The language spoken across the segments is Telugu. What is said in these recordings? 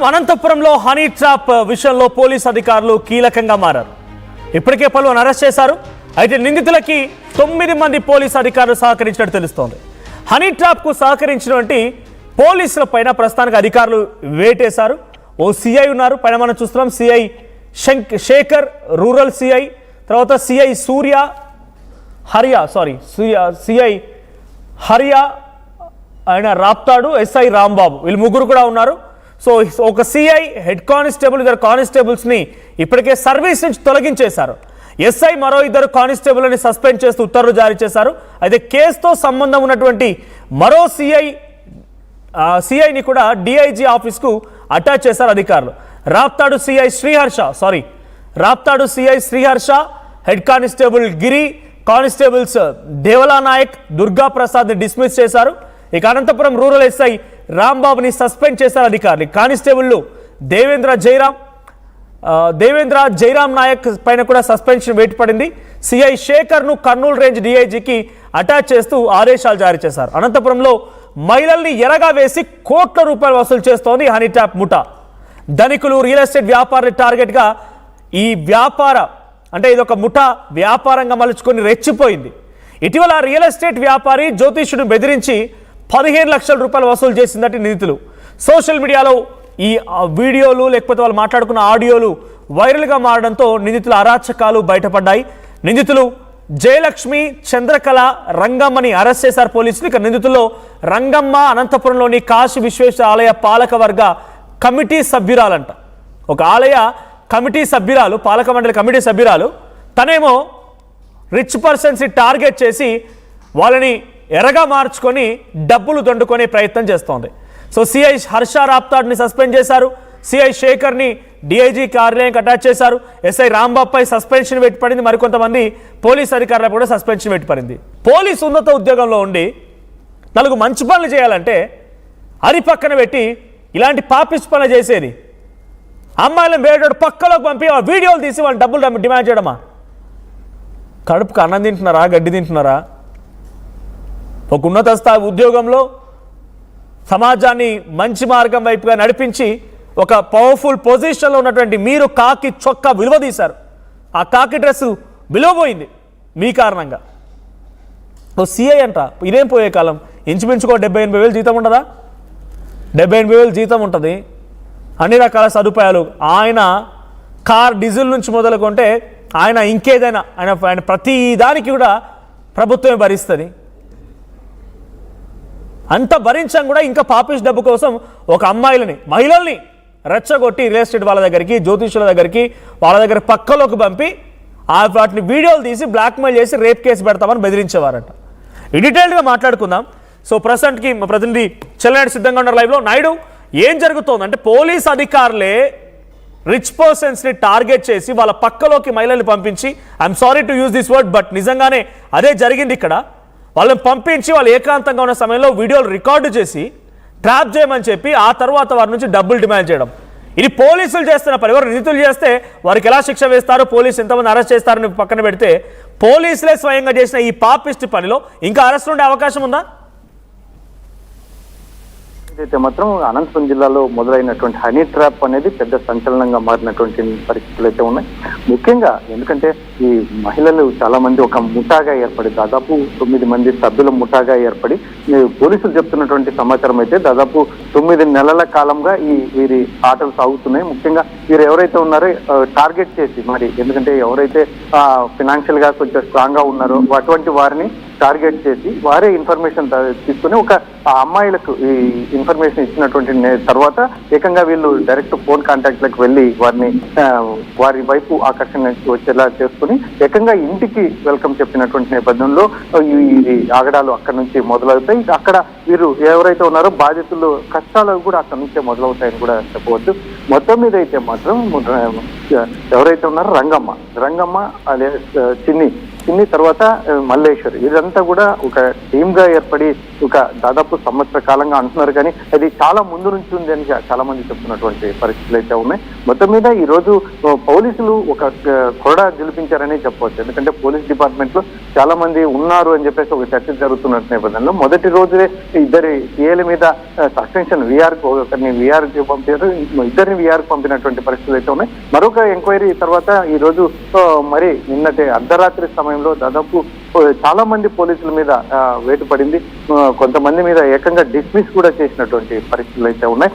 అనంతపురంలో హనీ ట్రాప్ విషయంలో పోలీస్ అధికారులు కీలకంగా మారారు. ఇప్పటికే పలువురు అరెస్ట్ చేశారు. అయితే నిందితులకి 9 మంది పోలీస్ అధికారులు సహకరించినట్టు తెలుస్తోంది. హనీ ట్రాప్ కు సహకరించినటువంటి పోలీసుల పైన ప్రస్తుతానికి అధికారులు వేటేశారు. ఓ సిఐ ఉన్నారు, పైన మనం చూస్తున్నాం సిఐ శేఖర్, రూరల్ సిఐ, తర్వాత సిఐ సిఐ హరియా, ఆయన రాప్తాడు, ఎస్ఐ రాంబాబు, వీళ్ళు ముగ్గురు కూడా ఉన్నారు. సో ఒక సిఐ, హెడ్ కానిస్టేబుల్, ఇద్దరు కానిస్టేబుల్స్ని ఇప్పటికే సర్వీస్ నుంచి తొలగించేశారు. ఎస్ఐ మరో ఇద్దరు కానిస్టేబుల్ని సస్పెండ్ చేస్తూ ఉత్తర్వులు జారీ చేశారు. అయితే కేసుతో సంబంధం ఉన్నటువంటి మరో సిఐని కూడా డిఐజీ ఆఫీస్కు అటాచ్ చేశారు అధికారులు. Raptadu CI Sriharsha, head constable Giri, constables Devala Nayak, Durga ప్రసాద్ని డిస్మిస్ చేశారు. ఇక అనంతపురం రూరల్ ఎస్ఐ రాంబాబుని సస్పెండ్ చేశారు అధికారులు. కానిస్టేబుల్లు దేవేంద్ర జైరామ్ నాయక్ పైన కూడా సస్పెన్షన్ వేటు పడింది. సిఐ శేఖర్ను కర్నూలు రేంజ్ డిఐజీకి అటాచ్ చేస్తూ ఆదేశాలు జారీ చేశారు. అనంతపురంలో మహిళల్ని ఎరగా వేసి కోట్ల రూపాయలు వసూలు చేస్తోంది హనీ ట్రాప్ ముఠా. ధనికులు, రియల్ ఎస్టేట్ వ్యాపారులు టార్గెట్గా ఈ ఇదొక ముఠా వ్యాపారంగా మలుచుకొని రెచ్చిపోయింది. ఇటీవల రియల్ ఎస్టేట్ వ్యాపారి జ్యోతిష్యుడు బెదిరించి 15 లక్షల రూపాయలు వసూలు చేసిందట నిందితులు. సోషల్ మీడియాలో ఈ వీడియోలు లేకపోతే వాళ్ళు మాట్లాడుకున్న ఆడియోలు వైరల్గా మారడంతో నిందితుల అరాచకాలు బయటపడ్డాయి. నిందితులు జయలక్ష్మి, చంద్రకళ, రంగమ్మని అరెస్ట్ చేశారు పోలీసులు. ఇక నిందితుల్లో రంగమ్మ అనంతపురంలోని కాశీ విశ్వేశ్వర ఆలయ పాలకవర్గ కమిటీ సభ్యురాలంట. ఒక ఆలయ కమిటీ సభ్యురాలు, పాలక మండలి కమిటీ సభ్యురాలు. తనేమో రిచ్ పర్సన్స్ని టార్గెట్ చేసి వాళ్ళని ఎరగా మార్చుకొని డబ్బులు దండుకునే ప్రయత్నం చేస్తోంది. సో సిఐ హర్ష రాప్తాడ్ని సస్పెండ్ చేశారు. సిఐ శేఖర్ని డిఐజీ కార్యాలయానికి అటాచ్ చేశారు. ఎస్ఐ రాంబాబుపై సస్పెన్షన్ పెట్టిపడింది. మరికొంతమంది పోలీస్ అధికారులకు కూడా సస్పెన్షన్ పెట్టిపడింది. పోలీసు ఉన్నత ఉద్యోగంలో ఉండి నలుగురు మంచి పనులు చేయాలంటే అరి పక్కన పెట్టి ఇలాంటి పాపిస్ట్ పనులు చేసేది, అమ్మాయిలను వేరేటోడు పక్కలోకి పంపి ఆ వీడియోలు తీసి వాళ్ళు డబ్బులు డిమాండ్ చేయడమా? కడుపుకు అన్నం తింటున్నారా, గడ్డి తింటున్నారా? ఒక ఉన్నత స్థాయి ఉద్యోగంలో సమాజాన్ని మంచి మార్గం వైపుగా నడిపించి ఒక పవర్ఫుల్ పొజిషన్లో ఉన్నటువంటి మీరు కాకి చొక్కా విలువ తీశారు. ఆ కాకి డ్రెస్సు విలువ పోయింది మీ కారణంగా. ఓ సిఐ అంట, ఇదేం పోయే కాలం, ఇంచుమించుకో 70-80 వేలు జీతం ఉంటుందా? 70-80 వేలు జీతం ఉంటుంది, అన్ని రకాల సదుపాయాలు. ఆయన కార్ డీజిల్ నుంచి మొదలుకుంటే ఆయన ఇంకేదైనా ఆయన ప్రతి దానికి కూడా ప్రభుత్వమే భరిస్తుంది. అంత భరించం కూడా ఇంకా పాపిష్ డబ్బు కోసం ఒక మహిళల్ని రెచ్చగొట్టి రియల్ ఎస్టేట్ వాళ్ళ దగ్గరికి, జ్యోతిష్యుల దగ్గరికి, వాళ్ళ దగ్గర పక్కలోకి పంపి వాటిని వీడియోలు తీసి బ్లాక్మెయిల్ చేసి రేప్ కేసు పెడతామని బెదిరించేవారంట. డీటెయిల్డ్గా మాట్లాడుకుందాం. సో ప్రజెంట్కి మా ప్రతినిధి చెల్లనాయుడు సిద్ధంగా ఉన్నారు లైవ్లో. నాయుడు, ఏం జరుగుతోంది అంటే పోలీస్ అధికారులే రిచ్ పర్సన్స్ని టార్గెట్ చేసి వాళ్ళ పక్కలోకి మహిళల్ని పంపించి, I'm sorry to use this word but నిజంగానే అదే జరిగింది ఇక్కడ. వాళ్ళని పంపించి వాళ్ళు ఏకాంతంగా ఉన్న సమయంలో వీడియోలు రికార్డు చేసి ట్రాప్ చేయమని చెప్పి ఆ తర్వాత వారి నుంచి డబ్బులు డిమాండ్ చేయడం. ఇది పోలీసులు చేస్తున్న పని. ఎవరు నిందితులు చేస్తే వారికి ఎలా శిక్ష వేస్తారు, పోలీసు ఎంతమంది అరెస్ట్ చేస్తారని పక్కన పెడితే పోలీసులే స్వయంగా చేసిన ఈ పాపిస్ట్ పనిలో ఇంకా అరెస్ట్ ఉండే అవకాశం ఉందా? అయితే మాత్రం అనంతపురం జిల్లాలో మొదలైనటువంటి హనీ ట్రాప్ అనేది పెద్ద సంచలనంగా మారినటువంటి పరిస్థితులు అయితే ఉన్నాయి. ముఖ్యంగా ఎందుకంటే ఈ మహిళలు చాలా మంది ఒక ముఠాగా ఏర్పడి, దాదాపు 9 మంది సభ్యుల ముఠాగా ఏర్పడి, పోలీసులు చెప్తున్నటువంటి సమాచారం అయితే దాదాపు 9 నెలల కాలంగా వీరి ఆటలు సాగుతున్నాయి. ముఖ్యంగా వీరు ఎవరైతే ఉన్నారో టార్గెట్ చేసి, మరి ఎందుకంటే ఎవరైతే ఫినాన్షియల్ గా కొంచెం స్ట్రాంగ్ గా ఉన్నారో అటువంటి వారిని టార్గెట్ చేసి వారే ఇన్ఫర్మేషన్ తీసుకుని ఒక అమ్మాయిలకు ఈ ఇన్ఫర్మేషన్ ఇచ్చినటువంటి తర్వాత ఏకంగా వీళ్ళు డైరెక్ట్ ఫోన్ కాంటాక్ట్లకు వెళ్ళి వారి వైపు ఆకర్షణ వచ్చేలా చేసుకుని ఏకంగా ఇంటికి వెల్కమ్ చెప్పినటువంటి నేపథ్యంలో ఈ ఆగడాలు అక్కడి నుంచి మొదలవుతాయి. అక్కడ వీరు ఎవరైతే ఉన్నారో బాధితులు కష్టాలు కూడా అక్కడి నుంచే మొదలవుతాయని కూడా చెప్పవచ్చు. మొత్తం మీద అయితే మాత్రం ఎవరైతే ఉన్నారో రంగమ్మ అదే చిన్ని చిన్ని తర్వాత మల్లేశ్వరి ఇదంతా కూడా ఒక టీమ్ గా ఏర్పడి ఒక దాదాపు సంవత్సర కాలంగా అంటున్నారు, కానీ అది చాలా ముందు నుంచి ఉంది అని చాలా మంది చెప్తున్నటువంటి పరిస్థితులు అయితే ఉన్నాయి. మొత్తం మీద ఈ రోజు పోలీసులు ఒక కొరడా గెలిపించారని చెప్పవచ్చు. ఎందుకంటే పోలీస్ డిపార్ట్మెంట్ లో చాలా మంది ఉన్నారు అని చెప్పేసి ఒక చర్చ జరుగుతున్న నేపథ్యంలో మొదటి రోజే ఇద్దరి సీఏల మీద సస్పెన్షన్ ఒకరిని విఆర్ కి పంపారు, ఇద్దరిని విఆర్ కి పంపినటువంటి పరిస్థితులు అయితే ఉన్నాయి. మరొక ఎంక్వైరీ తర్వాత ఈ రోజు మరి నిన్నటి అర్ధరాత్రి సమయంలో దాదాపు చాలా మంది పోలీసుల మీద వేటు పడింది. కొంతమంది మీద ఏకంగా డిస్మిస్ కూడా చేసినటువంటి పరిస్థితులు అయితే ఉన్నాయి.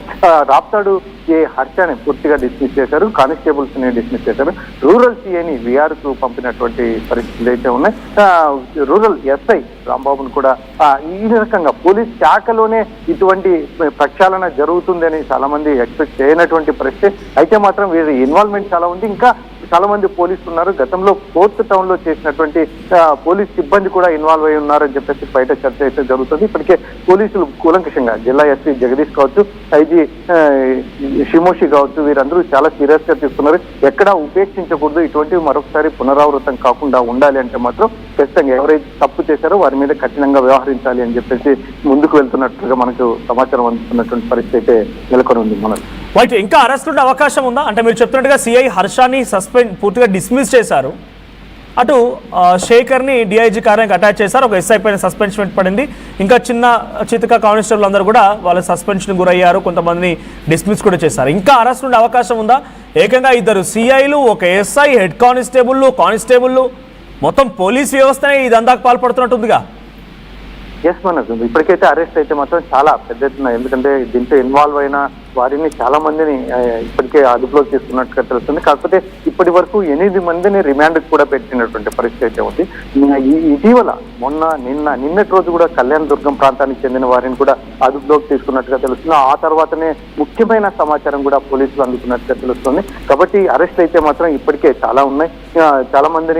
రాప్తాడు ఏ హర్షాని పూర్తిగా డిస్మిస్ చేశారు, కానిస్టేబుల్స్ ని డిస్మిస్ చేశారు, రూరల్ సిఐని విఆర్ కు పంపినటువంటి పరిస్థితులు అయితే ఉన్నాయి. రూరల్ ఎస్ఐ రాంబాబును కూడా ఈ రకంగా పోలీస్ శాఖలోనే ఇటువంటి ప్రక్షాళన జరుగుతుందని చాలా మంది ఎక్స్పెక్ట్ చేయనటువంటి పరిస్థితి. అయితే మాత్రం వీరి ఇన్వాల్వ్మెంట్ చాలా ఉంది. ఇంకా చాలా మంది పోలీసులు ఉన్నారు. గతంలో ఫోర్త్ టౌన్ లో చేసినటువంటి పోలీస్ సిబ్బంది కూడా ఇన్వాల్వ్ అయి ఉన్నారని చెప్పేసి బయట చర్చ అయితే జరుగుతుంది. ఇప్పటికే పోలీసులు కూలంకషంగా జిల్లా ఎస్పీ జగదీష్ కావచ్చు, ఐజీ షిమోషి కావచ్చు, వీరందరూ చాలా సీరియస్ గా తీసుకున్నారు. ఎక్కడా ఉపేక్షించకూడదు, ఇటువంటివి మరొకసారి పునరావృతం కాకుండా ఉండాలి అంటే మాత్రం ఖచ్చితంగా ఎవరైతే తప్పు చేశారో వారి మీద కఠినంగా వ్యవహరించాలి అని చెప్పేసి ముందుకు వెళ్తున్నట్టుగా మనకు సమాచారం అందుతున్నటువంటి పరిస్థితి అయితే నెలకొని ఉంది. మనకు వైట్ ఇంకా అరెస్ట్ ఉండే అవకాశం ఉందా? అంటే మీరు చెప్తున్నట్టుగా సిఐ హర్షాని పూర్తిగా డిస్మిస్ చేశారు, అటు శేఖర్ని డిఐజీ కార్యానికి అటాచ్ చేశారు, ఒక ఎస్ఐ పైన సస్పెన్షన్ పడింది, ఇంకా చిన్న చితక కానిస్టేబుల్ అందరూ కూడా వాళ్ళ సస్పెన్షన్ గురయ్యారు, కొంతమందిని డిస్మిస్ కూడా చేశారు. ఇంకా అరెస్ట్ ఉండే అవకాశం ఉందా? ఏకంగా ఇద్దరు సిఐలు, ఒక ఎస్ఐ, హెడ్ కానిస్టేబుల్ మొత్తం పోలీస్ వ్యవస్థనే ఇదందాకు పాల్పడుతున్నట్టుందిగా. ఎస్ మనకు ఇప్పటికైతే అరెస్ట్ అయితే మాత్రం చాలా పెద్ద ఎత్తున, ఎందుకంటే దీంట్లో ఇన్వాల్వ్ అయిన వారిని చాలా మందిని ఇప్పటికే అదుపులోకి తీసుకున్నట్టుగా తెలుస్తుంది. కాకపోతే ఇప్పటి వరకు 8 మందిని రిమాండ్ కూడా పెట్టినటువంటి పరిస్థితి అయితే ఉంది. ఇటీవల నిన్నటి రోజు కూడా కళ్యాణ దుర్గం ప్రాంతానికి చెందిన వారిని కూడా అదుపులోకి తీసుకున్నట్టుగా తెలుస్తుంది. ఆ తర్వాతనే ముఖ్యమైన సమాచారం కూడా పోలీసులు అందుకున్నట్టుగా తెలుస్తుంది. కాబట్టి అరెస్ట్ అయితే మాత్రం ఇప్పటికే చాలా ఉన్నాయి. చాలా మందిని